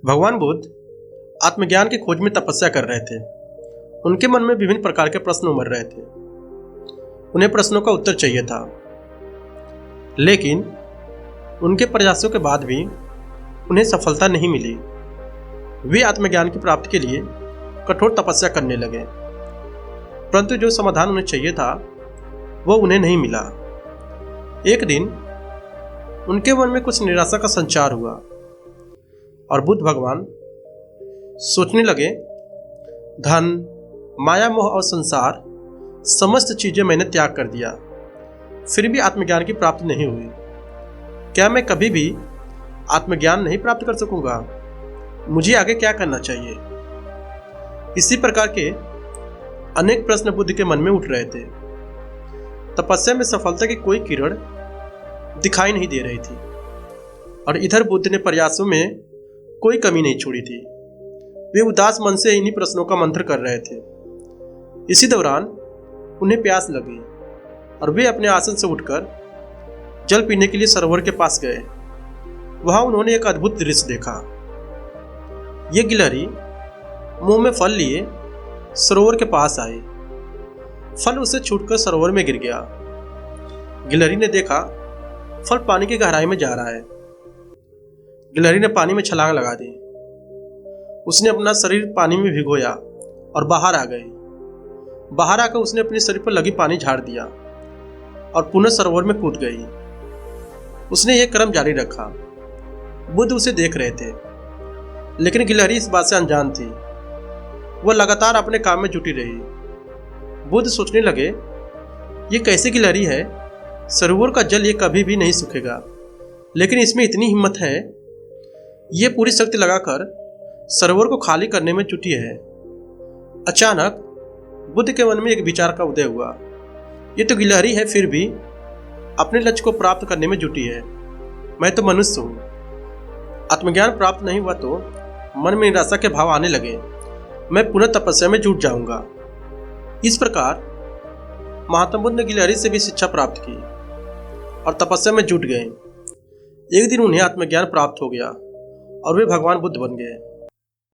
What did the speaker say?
भगवान बुद्ध आत्मज्ञान की खोज में तपस्या कर रहे थे। उनके मन में विभिन्न प्रकार के प्रश्न उमड़ रहे थे। उन्हें प्रश्नों का उत्तर चाहिए था, लेकिन उनके प्रयासों के बाद भी उन्हें सफलता नहीं मिली। वे आत्मज्ञान की प्राप्ति के लिए कठोर तपस्या करने लगे, परंतु जो समाधान उन्हें चाहिए था वह उन्हें नहीं मिला। एक दिन उनके मन में कुछ निराशा का संचार हुआ और बुद्ध भगवान सोचने लगे, धन, माया, मोह और संसार समस्त चीजें मैंने त्याग कर दिया, फिर भी आत्मज्ञान की प्राप्ति नहीं हुई। क्या मैं कभी भी आत्मज्ञान नहीं प्राप्त कर सकूंगा? मुझे आगे क्या करना चाहिए? इसी प्रकार के अनेक प्रश्न बुद्ध के मन में उठ रहे थे। तपस्या में सफलता की कोई किरण दिखाई नहीं दे रही थी और इधर बुद्ध ने प्रयासों में कोई कमी नहीं छोड़ी थी। वे उदास मन से इन्हीं प्रश्नों का मंथन कर रहे थे। इसी दौरान उन्हें प्यास लगी और वे अपने आसन से उठकर जल पीने के लिए सरोवर के पास गए। वहां उन्होंने एक अद्भुत दृश्य देखा। ये गिलहरी मुंह में फल लिए सरोवर के पास आई। फल उसे छूटकर सरोवर में गिर गया। गिलहरी ने देखा फल पानी की गहराई में जा रहा है। गिलहरी ने पानी में छलांग लगा दी। उसने अपना शरीर पानी में भिगोया और बाहर आ गई। बाहर आकर उसने अपने शरीर पर लगी पानी झाड़ दिया और पुनः सरोवर में कूद गई। उसने यह क्रम जारी रखा। बुद्ध उसे देख रहे थे, लेकिन गिलहरी इस बात से अनजान थी। वह लगातार अपने काम में जुटी रही। बुद्ध सोचने लगे, ये कैसी गिलहरी है? सरोवर का जल ये कभी भी नहीं सूखेगा, लेकिन इसमें इतनी हिम्मत है, ये पूरी शक्ति लगाकर सरोवर को खाली करने में जुटी है। अचानक बुद्ध के मन में एक विचार का उदय हुआ। ये तो गिलहरी है, फिर भी अपने लक्ष्य को प्राप्त करने में जुटी है। मैं तो मनुष्य हूँ। आत्मज्ञान प्राप्त नहीं हुआ तो मन में निराशा के भाव आने लगे। मैं पुनः तपस्या में जुट जाऊंगा। इस प्रकार महात्मा बुद्ध ने गिलहरी से भी शिक्षा प्राप्त की और तपस्या में जुट गए। एक दिन उन्हें आत्मज्ञान प्राप्त हो गया और वे भगवान बुद्ध बन गए।